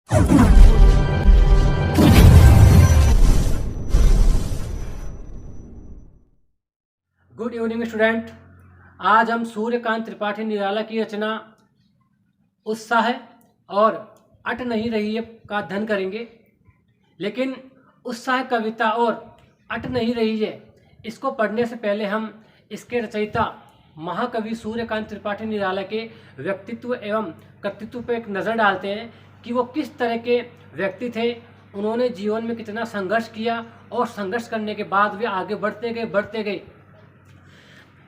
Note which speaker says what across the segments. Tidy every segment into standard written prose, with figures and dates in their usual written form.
Speaker 1: Good evening student. आज हम सूर्यकांत त्रिपाठी निराला की रचना उत्साह और अट नहीं रही है का अध्ययन करेंगे। लेकिन उत्साह कविता और अट नहीं रही है, इसको पढ़ने से पहले हम इसके रचयिता महाकवि सूर्यकांत त्रिपाठी निराला के व्यक्तित्व एवं कर्तृत्व पर एक नज़र डालते हैं कि वो किस तरह के व्यक्ति थे। उन्होंने जीवन में कितना संघर्ष किया और संघर्ष करने के बाद वे आगे बढ़ते गए।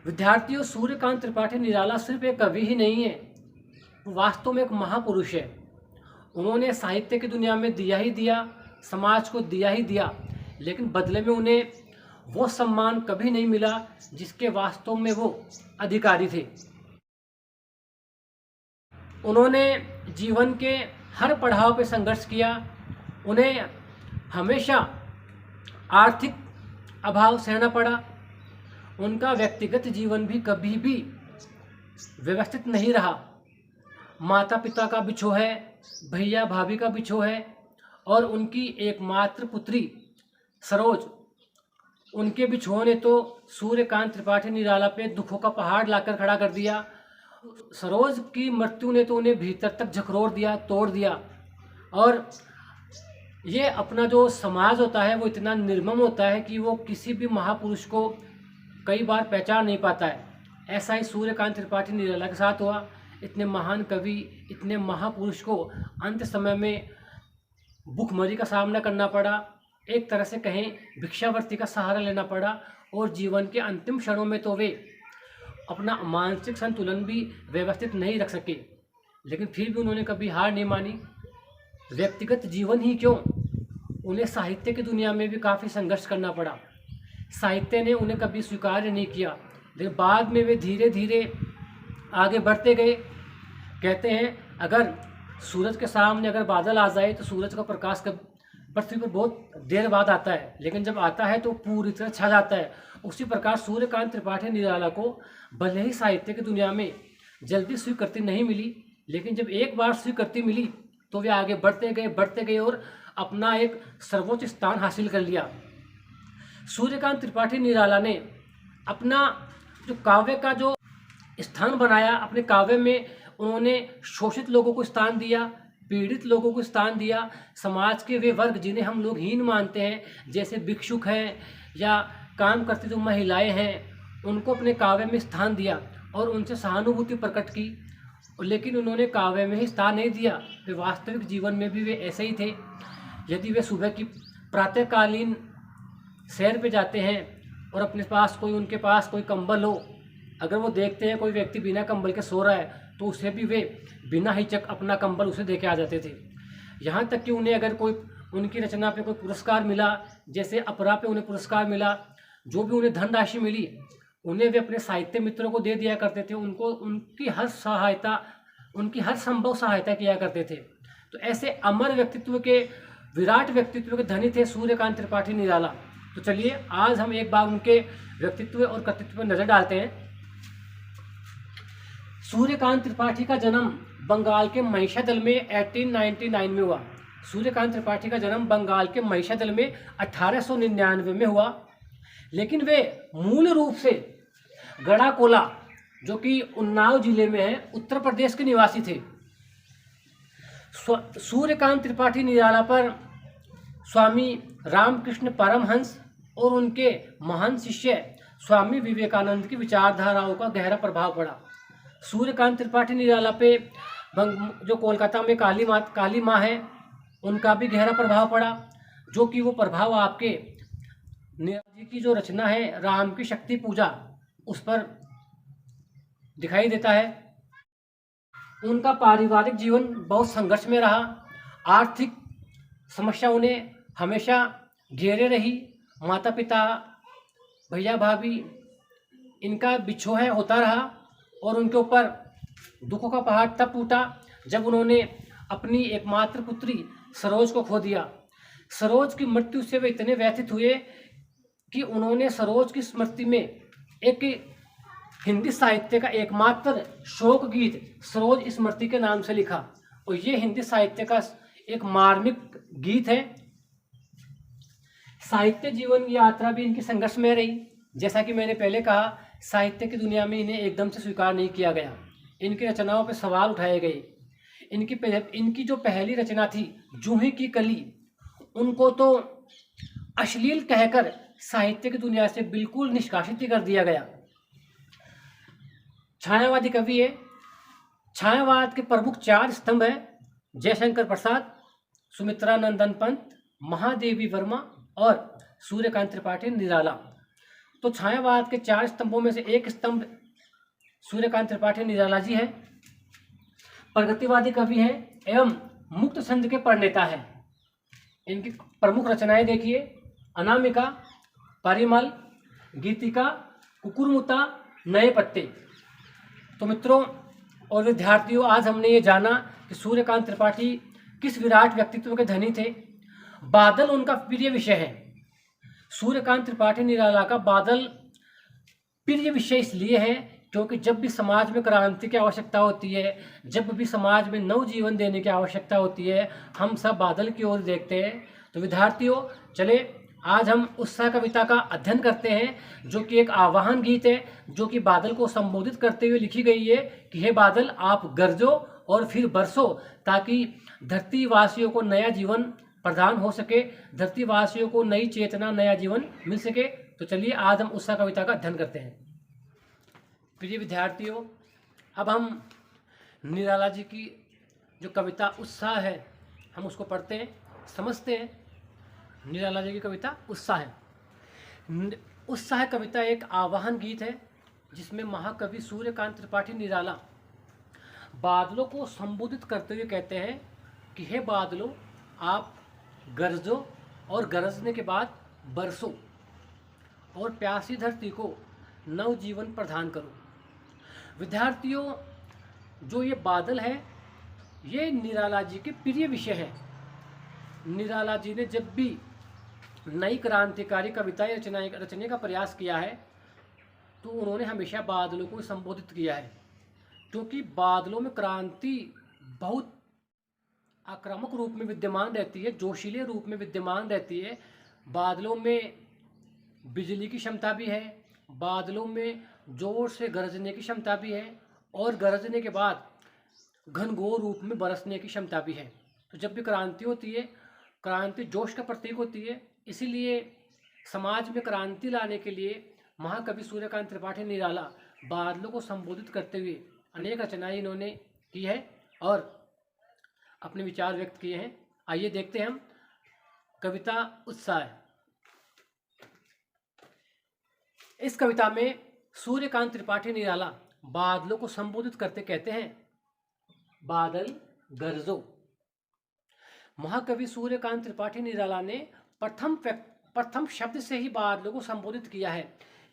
Speaker 1: विद्यार्थियों, सूर्यकांत त्रिपाठी निराला सिर्फ एक कवि ही नहीं है, वो वास्तव में एक महापुरुष है। उन्होंने साहित्य की दुनिया में दिया ही दिया, समाज को दिया ही दिया, लेकिन बदले में उन्हें वो सम्मान कभी नहीं मिला जिसके वास्तव में वो अधिकारी थे। उन्होंने जीवन के हर पड़ाव पर संघर्ष किया। उन्हें हमेशा आर्थिक अभाव सहना पड़ा। उनका व्यक्तिगत जीवन भी कभी भी व्यवस्थित नहीं रहा। माता पिता का बिछोह है, भैया भाभी का बिछोह है और उनकी एकमात्र पुत्री सरोज। उनके बिछोह ने तो सूर्यकांत त्रिपाठी निराला पे दुखों का पहाड़ लाकर खड़ा कर दिया। सरोज की मृत्यु ने तो उन्हें भीतर तक झकरोर दिया, तोड़ दिया। और ये अपना जो समाज होता है वो इतना निर्मम होता है कि वो किसी भी महापुरुष को कई बार पहचान नहीं पाता है। ऐसा ही सूर्यकांत त्रिपाठी निराला के साथ हुआ। इतने महान कवि, इतने महापुरुष को अंत समय में भूखमरी का सामना करना पड़ा, एक तरह से कहें भिक्षावृत्ति का सहारा लेना पड़ा और जीवन के अंतिम क्षणों में तो वे अपना मानसिक संतुलन भी व्यवस्थित नहीं रख सके। लेकिन फिर भी उन्होंने कभी हार नहीं मानी। व्यक्तिगत जीवन ही क्यों, उन्हें साहित्य की दुनिया में भी काफ़ी संघर्ष करना पड़ा। साहित्य ने उन्हें कभी स्वीकार नहीं किया, लेकिन बाद में वे धीरे धीरे आगे बढ़ते गए। कहते हैं अगर सूरज के सामने अगर बादल आ जाए तो सूरज का प्रकाश पृथ्वी पर बहुत देर बाद आता है, लेकिन जब आता है तो पूरी तरह छा जाता है। उसी प्रकार सूर्यकांत त्रिपाठी निराला को भले ही साहित्य की दुनिया में जल्दी स्वीकृति नहीं मिली, लेकिन जब एक बार स्वीकृति मिली तो वे आगे बढ़ते गए और अपना एक सर्वोच्च स्थान हासिल कर लिया। सूर्यकांत त्रिपाठी निराला ने अपना जो काव्य का जो स्थान बनाया, अपने काव्य में उन्होंने शोषित लोगों को स्थान दिया, पीड़ित लोगों को स्थान दिया। समाज के वे वर्ग जिन्हें हम लोग हीन मानते हैं, जैसे भिक्षुक हैं या काम करती जो महिलाएं हैं, उनको अपने काव्य में स्थान दिया और उनसे सहानुभूति प्रकट की। लेकिन उन्होंने काव्य में ही स्थान नहीं दिया, वे वास्तविक जीवन में भी वे ऐसे ही थे। यदि वे सुबह की प्रातःकालीन सैर पे जाते हैं और अपने पास उनके पास कोई कंबल हो, अगर वो देखते हैं कोई व्यक्ति बिना कंबल के सो रहा है तो उसे भी वे बिना हिचक अपना कंबल उसे दे के आ जाते थे। यहाँ तक कि उन्हें अगर कोई उनकी रचना पे कोई पुरस्कार मिला, जैसे अपरा पे उन्हें पुरस्कार मिला, जो भी उन्हें धनराशि मिली उन्हें वे अपने साहित्य मित्रों को दे दिया करते थे। उनको उनकी हर संभव सहायता किया करते थे। तो ऐसे अमर व्यक्तित्व के, विराट व्यक्तित्व के धनी थे सूर्यकांत त्रिपाठी निराला। तो चलिए आज हम एक बार उनके व्यक्तित्व और कर्तृत्व पर नजर डालते हैं। सूर्यकांत त्रिपाठी का जन्म बंगाल के महिषादल में 1899 में हुआ। सूर्यकांत त्रिपाठी का जन्म बंगाल के महिषादल में 1899 में हुआ। लेकिन वे मूल रूप से गढ़ाकोला, जो कि उन्नाव जिले में है, उत्तर प्रदेश के निवासी थे। सूर्यकांत त्रिपाठी निराला पर स्वामी रामकृष्ण परमहंस और उनके महान शिष्य स्वामी विवेकानंद की विचारधाराओं का गहरा प्रभाव पड़ा। सूर्यकांत त्रिपाठी निराला पे जो कोलकाता में काली माँ है, उनका भी गहरा प्रभाव पड़ा, जो कि वो प्रभाव आपके नेताजी की जो रचना है राम की शक्ति पूजा, उस पर दिखाई देता है। उनका पारिवारिक जीवन बहुत संघर्ष में रहा। आर्थिक समस्या उन्हें हमेशा घेरे रही। माता पिता, भैया भाभी, इनका बिछोह होता रहा और उनके ऊपर दुखों का पहाड़ तब टूटा जब उन्होंने अपनी एकमात्र पुत्री सरोज को खो दिया। सरोज की मृत्यु से वे इतने व्यथित हुए कि उन्होंने सरोज की स्मृति में एक हिंदी साहित्य का एकमात्र शोक गीत सरोज स्मृति के नाम से लिखा। और ये हिंदी साहित्य का एक मार्मिक गीत है। साहित्य जीवन की यात्रा भी इनकी संघर्ष में रही। जैसा कि मैंने पहले कहा, साहित्य की दुनिया में इन्हें एकदम से स्वीकार नहीं किया गया। इनकी रचनाओं पर सवाल उठाए गए। इनकी जो पहली रचना थी जूही की कली, उनको तो अश्लील कहकर साहित्य की दुनिया से बिल्कुल निष्कासित ही कर दिया गया। छायावादी कवि है। छायावाद के प्रमुख 4 स्तंभ हैं: जयशंकर प्रसाद, सुमित्रा नंदन पंत, महादेवी वर्मा और सूर्यकांत त्रिपाठी निराला। तो छायावाद के 4 स्तंभों में से एक स्तंभ सूर्यकांत त्रिपाठी निराला जी है। प्रगतिवादी कवि हैं एवं मुक्त छंद के प्रणेता हैं। इनकी प्रमुख रचनाएं देखिए: अनामिका, परिमल, गीतिका, कुकुरमुता, नए पत्ते। तो मित्रों और विद्यार्थियों, आज हमने ये जाना कि सूर्यकांत त्रिपाठी किस विराट व्यक्तित्व के धनी थे। बादल उनका प्रिय विषय है। सूर्यकांत त्रिपाठी निराला का बादल प्रिय विषय इसलिए है क्योंकि जब भी समाज में क्रांति की आवश्यकता होती है, जब भी समाज में नव जीवन देने की आवश्यकता होती है, हम सब बादल की ओर देखते हैं। तो विद्यार्थियों, चले आज हम उत्साह कविता का अध्ययन करते हैं, जो कि एक आह्वान गीत है, जो कि बादल को संबोधित करते हुए लिखी गई है कि हे बादल आप गरजो और फिर बरसो, ताकि धरती वासियों को नया जीवन प्रदान हो सके, धरती वासियों को नई चेतना, नया जीवन मिल सके। तो चलिए आज हम उत्साह कविता का अध्ययन करते हैं। प्रिय विद्यार्थियों, अब हम निराला जी की जो कविता उत्साह है, हम उसको पढ़ते हैं, समझते हैं। निराला जी की कविता उत्साह है। उत्साह कविता एक आह्वान गीत है जिसमें महाकवि सूर्यकांत त्रिपाठी निराला बादलों को संबोधित करते हुए कहते हैं कि हे बादलों आप गरजो और गरजने के बाद बरसो और प्यासी धरती को नव जीवन प्रदान करो। विद्यार्थियों, जो ये बादल है ये निराला जी के प्रिय विषय है। निराला जी ने जब भी नई क्रांतिकारी कविताएं रचने का प्रयास किया है तो उन्होंने हमेशा बादलों को संबोधित किया है, क्योंकि बादलों में क्रांति बहुत आक्रामक रूप में विद्यमान रहती है, जोशीले रूप में विद्यमान रहती है। बादलों में बिजली की क्षमता भी है, बादलों में जोर से गरजने की क्षमता भी है और गरजने के बाद घनघोर रूप में बरसने की क्षमता भी है। तो जब भी क्रांति होती है, क्रांति जोश का प्रतीक होती है। इसीलिए समाज में क्रांति लाने के लिए महाकवि सूर्यकांत त्रिपाठी निराला बादलों को संबोधित करते हुए अनेक रचनाएं इन्होंने की है और अपने विचार व्यक्त किए हैं। आइए देखते हैं हम कविता उत्साह। इस कविता में सूर्यकांत त्रिपाठी निराला बादलों को संबोधित करते कहते हैं, बादल गरजो। महाकवि सूर्यकांत त्रिपाठी निराला ने प्रथम शब्द से ही बादलों को संबोधित किया है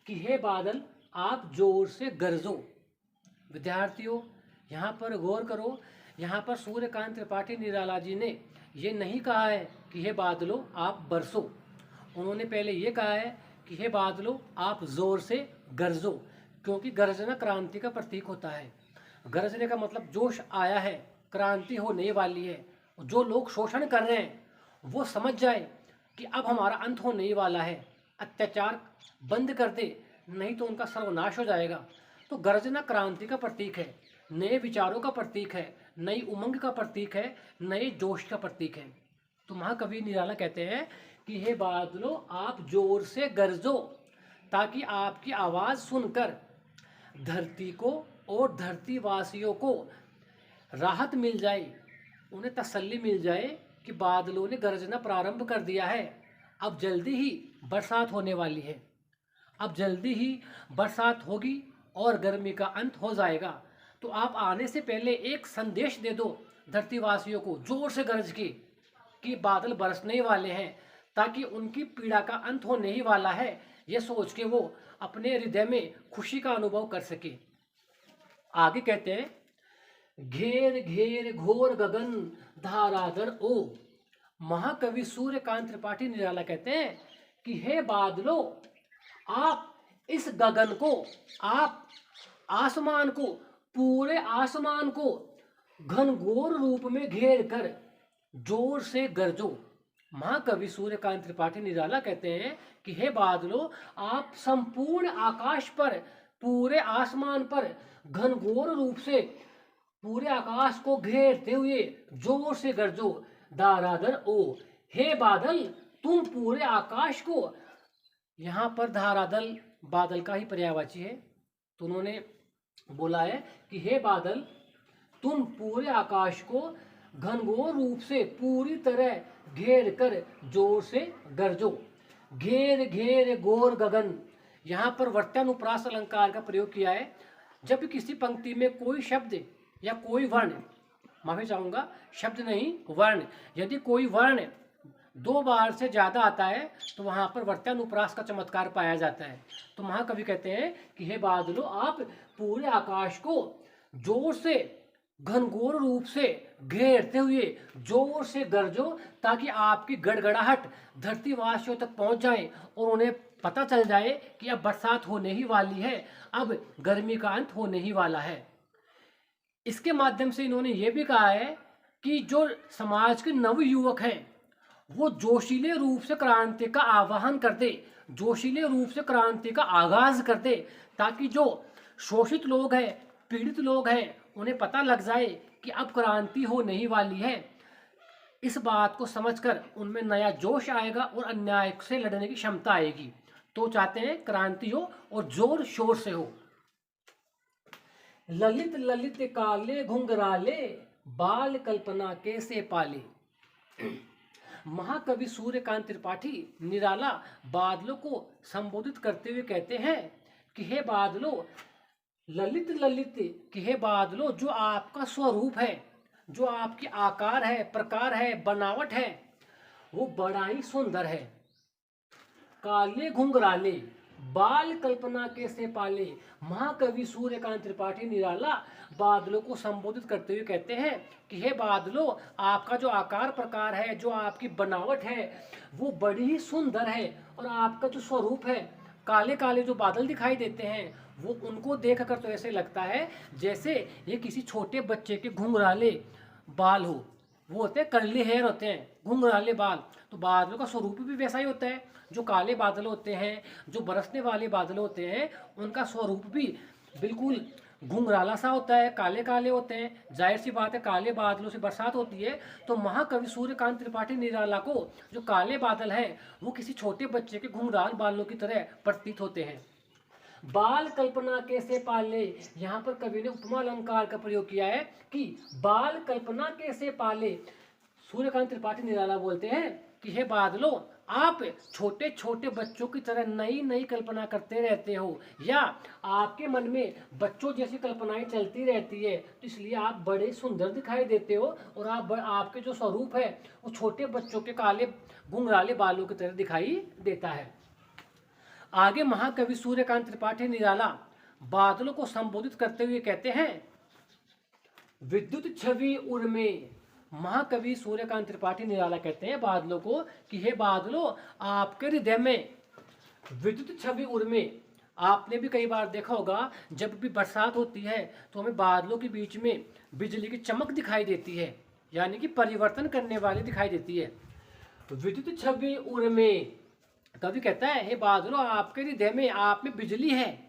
Speaker 1: कि हे बादल आप जोर से गरजो। विद्यार्थियों, यहाँ पर गौर करो, यहाँ पर सूर्यकांत त्रिपाठी निराला जी ने ये नहीं कहा है कि हे बादलों आप बरसो। उन्होंने पहले ये कहा है कि हे बादलों आप जोर से गरजो, क्योंकि गरजना क्रांति का प्रतीक होता है। गरजने का मतलब जोश आया है, क्रांति होने वाली है। जो लोग शोषण कर रहे हैं वो समझ जाए कि अब हमारा अंत होने वाला है, अत्याचार बंद कर दे, नहीं तो उनका सर्वनाश हो जाएगा। तो गर्जना क्रांति का प्रतीक है, नए विचारों का प्रतीक है, नई उमंग का प्रतीक है, नए जोश का प्रतीक है। तो महाकवि निराला कहते हैं कि हे बादलों आप जोर से गरजो, ताकि आपकी आवाज़ सुनकर धरती को और धरतीवासियों को राहत मिल जाए, उन्हें तसल्ली मिल जाए कि बादलों ने गरजना प्रारंभ कर दिया है, अब जल्दी ही बरसात होने वाली है, अब जल्दी ही बरसात होगी और गर्मी का अंत हो जाएगा। तो आप आने से पहले एक संदेश दे दो धरतीवासियों को जोर से गरज के कि बादल बरसने वाले हैं, ताकि उनकी पीड़ा का अंत होने ही वाला है, ये सोच के वो अपने हृदय में खुशी का अनुभव कर सके। आगे कहते हैं, घेर घेर घोर गगन धाराधर ओ। महाकवि सूर्यकांत त्रिपाठी निराला कहते हैं कि हे बादलों आप इस गगन को, आप आसमान को, पूरे आसमान को घनघोर रूप में घेर कर जोर से गरजो। महाकवि सूर्यकांत त्रिपाठी निराला कहते हैं कि हे बादलों, आप संपूर्ण आकाश पर, पूरे आसमान पर घनघोर रूप से पूरे आकाश को घेरते हुए जोर से गरजो। दारादर ओ, हे बादल तुम पूरे आकाश को, यहाँ पर धारादल बादल का ही पर्यायवाची है, तो उन्होंने बोला है कि हे बादल तुम पूरे आकाश को घनघोर रूप से पूरी तरह घेर कर जोर से गरजो। घेर घेर गोर गगन, यहाँ पर वर्त्यानुप्रास अलंकार का प्रयोग किया है। जब किसी पंक्ति में कोई शब्द या कोई वर्ण, माफी चाहूंगा, शब्द नहीं वर्ण, यदि कोई वर्ण 2 बार से ज्यादा आता है तो वहां पर वर्त्यानुप्रास का चमत्कार पाया जाता है। तो महाकवि कहते हैं कि हे बादलों, आप पूरे आकाश को जोर से घनघोर रूप से घेरते हुए जोर से गरजो, ताकि आपकी गड़गड़ाहट धरतीवासियों तक पहुंच जाए और उन्हें पता चल जाए कि अब बरसात होने ही वाली है, अब गर्मी का अंत होने ही वाला है। इसके माध्यम से इन्होंने ये भी कहा है कि जो समाज के नव युवक हैं वो जोशीले रूप से क्रांति का आह्वान कर दे, जोशीले रूप से क्रांति का आगाज कर दे, ताकि जो शोषित लोग हैं, पीड़ित लोग हैं, उन्हें पता लग जाए कि अब क्रांति होने ही वाली है। इस बात को समझकर उनमें नया जोश आएगा और अन्याय से लड़ने की क्षमता आएगी। तो चाहते हैं क्रांति हो और जोर शोर से हो। ललित ललित काले घुंघराले, बाल कल्पना कैसे पाले। महाकवि सूर्यकांत त्रिपाठी निराला बादलों को संबोधित करते हुए कहते हैं कि हे बादलों, ललित ललित, कि हे बादलों, जो आपका स्वरूप है, जो आपकी आकार है, प्रकार है, बनावट है, वो बड़ा ही सुंदर है। काले घुंघराले, बाल कल्पना कैसे पाले। महाकवि सूर्यकांत त्रिपाठी निराला बादलों को संबोधित करते हुए कहते हैं कि हे बादलों, आपका जो आकार प्रकार है, जो आपकी बनावट है, वो बड़ी ही सुंदर है। और आपका जो स्वरूप है, काले काले जो बादल दिखाई देते हैं, वो उनको देखकर तो ऐसे लगता है जैसे ये किसी छोटे बच्चे के घुंघराले बाल हो। वो होते हैं कर्ली हेयर होते हैं, घुंघराले बाल। तो बादलों का स्वरूप भी वैसा ही होता है। जो काले बादल होते हैं, जो बरसने वाले बादल होते हैं, उनका स्वरूप भी बिल्कुल घुंघराला सा होता है, काले काले होते हैं। जाहिर सी बात है, काले बादलों से बरसात होती है। तो महाकवि सूर्यकांत त्रिपाठी निराला को जो काले बादल हैं वो किसी छोटे बच्चे के घुंघराल बालों की तरह प्रतीत होते हैं। बाल कल्पना कैसे पाले, यहाँ पर कवि ने उपमा अलंकार का प्रयोग किया है कि बाल कल्पना कैसे पाले। सूर्यकांत त्रिपाठी निराला बोलते हैं कि हे बादलों, आप छोटे छोटे बच्चों की तरह नई नई कल्पना करते रहते हो, या आपके मन में बच्चों जैसी कल्पनाएं चलती रहती है, तो इसलिए आप बड़े सुंदर दिखाई देते हो। और आपके जो स्वरूप है वो छोटे बच्चों के काले घुंघराले बालों की तरह दिखाई देता है। आगे महाकवि सूर्यकांत त्रिपाठी निराला बादलों को संबोधित करते हुए कहते हैं, विद्युत छवि उर्मे। महाकवि सूर्यकांत त्रिपाठी निराला कहते हैं बादलों को कि हे बादलों, आपके हृदय में विद्युत छवि उर्मे। आपने भी कई बार देखा होगा, जब भी बरसात होती है तो हमें बादलों के बीच में बिजली की चमक दिखाई देती है, यानी कि परिवर्तन करने वाली दिखाई देती है। विद्युत छवि उर्मे, कवि कहता है हे बादलों, आपके हृदय में, आप में बिजली है,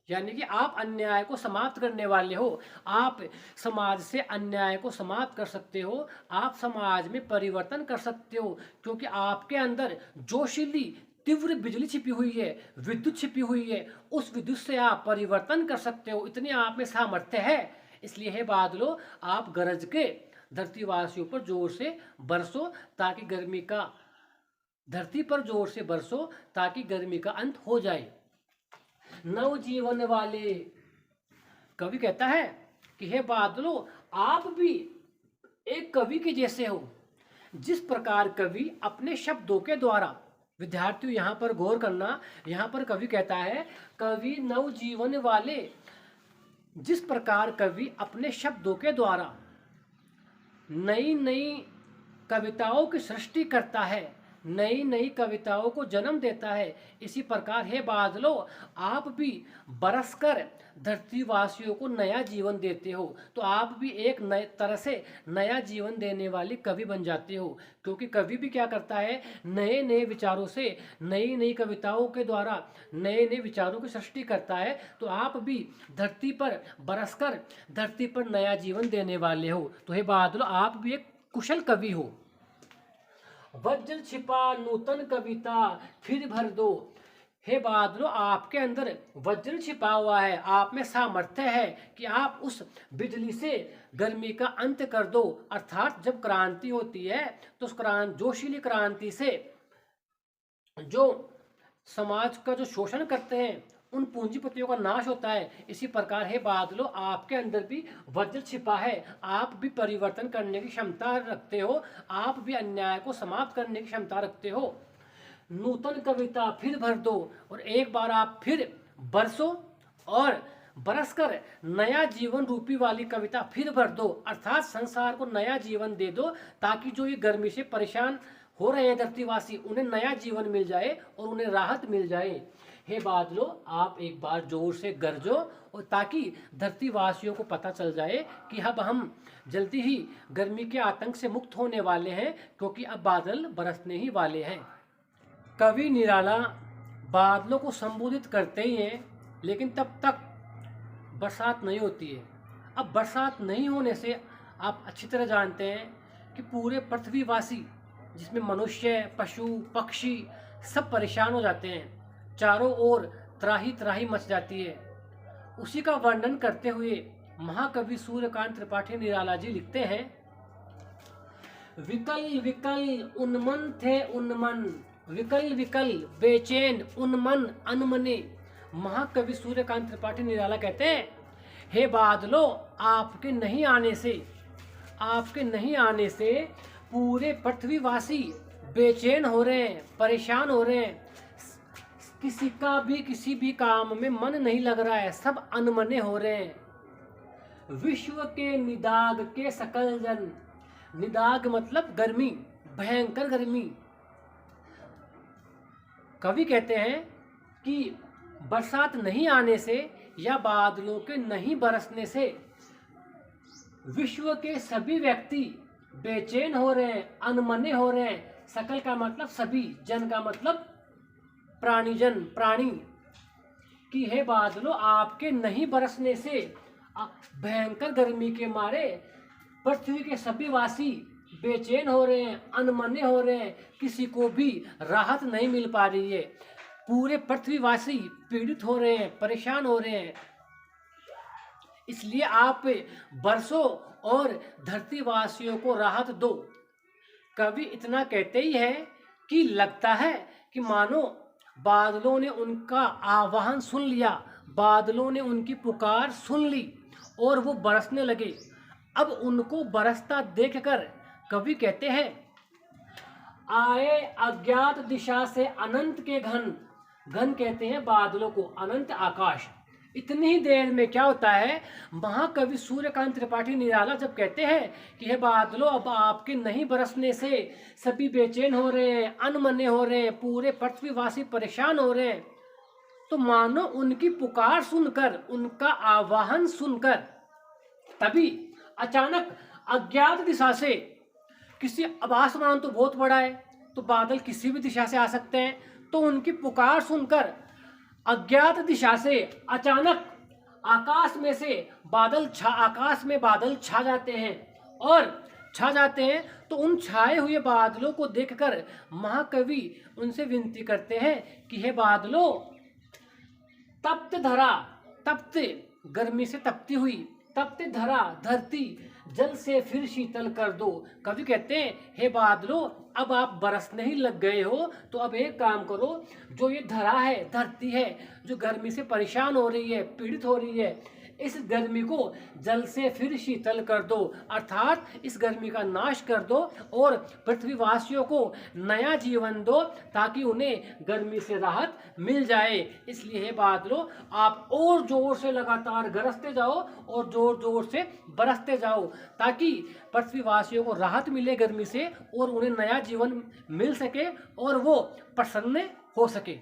Speaker 1: यानी कि आप अन्याय को समाप्त करने वाले हो। आप समाज से अन्याय को समाप्त कर सकते हो, आप समाज में परिवर्तन कर सकते हो, क्योंकि आपके अंदर जोशीली तीव्र बिजली छिपी हुई है, विद्युत छिपी हुई है। उस विद्युत से आप परिवर्तन कर सकते हो, इतनी आप में सामर्थ्य है। इसलिए हे बादलों, आप गरज के धरतीवासियों पर जोर से बरसो, ताकि गर्मी का, धरती पर जोर से बरसो ताकि गर्मी का अंत हो जाए। नवजीवन वाले, कवि कहता है कि हे बादलों, आप भी एक कवि के जैसे हो। जिस प्रकार कवि अपने शब्दों के द्वारा, विद्यार्थियों यहाँ पर गौर करना, यहाँ पर कवि कहता है कवि नवजीवन वाले। जिस प्रकार कवि अपने शब्दों के द्वारा नई नई कविताओं की सृष्टि करता है, नई नई कविताओं को जन्म देता है। इसी प्रकार हे बादलों, आप भी बरसकर धरतीवासियों को नया जीवन देते हो। तो आप भी एक नए तरह से नया जीवन देने वाले कवि बन जाते हो, क्योंकि कवि भी क्या करता है, नए नए विचारों से, नई नई कविताओं के द्वारा नए नए विचारों की सृष्टि करता है। तो आप भी धरती पर बरसकर धरती पर नया जीवन देने वाले हो। तो हे बादलों, आप भी एक कुशल कवि हो। वज्र छिपा नूतन कविता फिर भर दो। हे बादलों, आपके अंदर वज्र छिपा हुआ है, आप में सामर्थ्य है कि आप उस बिजली से गर्मी का अंत कर दो। अर्थात जब क्रांति होती है तो उस जोशीली क्रांति से जो समाज का जो शोषण करते हैं उन पूंजीपतियों का नाश होता है। इसी प्रकार है बादलों, आपके अंदर भी वज्र छिपा है, आप भी परिवर्तन करने की क्षमता रखते हो, आप भी अन्याय को समाप्त करने की क्षमता रखते हो। नूतन कविता फिर भर दो, और एक बार आप फिर बरसो और बरसकर नया जीवन रूपी वाली कविता फिर भर दो। अर्थात संसार को नया जीवन दे दो, ताकि जो ये गर्मी से परेशान हो रहे हैं धरतीवासी, उन्हें नया जीवन मिल जाए और उन्हें राहत मिल जाए। हे बादलों, आप एक बार जोर से गरजो, और ताकि धरतीवासियों को पता चल जाए कि अब हम जल्दी ही गर्मी के आतंक से मुक्त होने वाले हैं, क्योंकि अब बादल बरसने ही वाले हैं। कवि निराला बादलों को संबोधित करते ही हैं, लेकिन तब तक बरसात नहीं होती है। अब बरसात नहीं होने से आप अच्छी तरह जानते हैं कि पूरे पृथ्वीवासी, जिसमें मनुष्य, पशु, पक्षी सब परेशान हो जाते हैं। चारों ओर त्राही त्राही मच जाती है। उसी का वर्णन करते हुए महाकवि सूर्यकांत त्रिपाठी निराला जी लिखते हैं, विकल विकल उन्मन थे उन्मन, विकल विकल बेचैन उन्मन अनमने। महाकवि सूर्यकांत त्रिपाठी निराला कहते हैं, हे बादलों, आपके नहीं आने से पूरे पृथ्वीवासी बेचैन हो रहे हैं, परेशान हो रहे हैं। किसी का भी किसी भी काम में मन नहीं लग रहा है, सब अनमने हो रहे हैं। विश्व के निदाग के सकल जन, निदाग मतलब गर्मी, भयंकर गर्मी। कवि कहते हैं कि बरसात नहीं आने से या बादलों के नहीं बरसने से विश्व के सभी व्यक्ति बेचैन हो रहे हैं, अनमने हो रहे हैं। सकल का मतलब सभी, जन का मतलब प्राणीजन, प्राणी। कि हे बादलों, आपके नहीं बरसने से भयंकर गर्मी के मारे पृथ्वी के सभी वासी बेचैन हो रहे हैं, अनमने हो रहे हैं, किसी को भी राहत नहीं मिल पा रही है। पूरे पृथ्वीवासी पीड़ित हो रहे हैं, परेशान हो रहे हैं। इसलिए आप बरसो और धरतीवासियों को राहत दो। कवि इतना कहते ही है कि लगता है कि मानो बादलों ने उनका आह्वान सुन लिया, बादलों ने उनकी पुकार सुन ली और वो बरसने लगे। अब उनको बरसता देखकर कवि कहते हैं, आए अज्ञात दिशा से अनंत के घन, घन कहते हैं बादलों को, अनंत आकाश। इतनी ही देर में क्या होता है, महाकवि सूर्यकांत त्रिपाठी निराला जब कहते हैं कि हे बादलों, अब आपके नहीं बरसने से सभी बेचैन हो रहे हैं, अनमने हो रहे हैं, पूरे पृथ्वीवासी परेशान हो रहे हैं, तो मानो उनकी पुकार सुनकर, उनका आह्वान सुनकर तभी अचानक अज्ञात दिशा से किसी, अब आसमान तो बहुत बड़ा है तो बादल किसी भी दिशा से आ सकते हैं, तो उनकी पुकार सुनकर अज्ञात दिशा से अचानक आकाश में से आकाश में बादल छा जाते हैं। और छा जाते हैं तो उन छाए हुए बादलों को देखकर महाकवि उनसे विनती करते हैं कि हे बादलों, तप्त धरा, तप्त गर्मी से तपती हुई, तप्त धरा धरती जल से फिर शीतल कर दो। कवि कहते हैं, हे बादलों, अब आप बरसने ही लग गए हो, तो अब एक काम करो, जो ये धरा है, धरती है, जो गर्मी से परेशान हो रही है, पीड़ित हो रही है, इस गर्मी को जल से फिर शीतल कर दो, अर्थात इस गर्मी का नाश कर दो और पृथ्वीवासियों को नया जीवन दो ताकि उन्हें गर्मी से राहत मिल जाए। इसलिए हे बादलों, आप और जोर से लगातार गरजते जाओ और जोर जोर से बरसते जाओ ताकि पृथ्वीवासियों को राहत मिले गर्मी से और उन्हें नया जीवन मिल सके और वो प्रसन्न हो सके।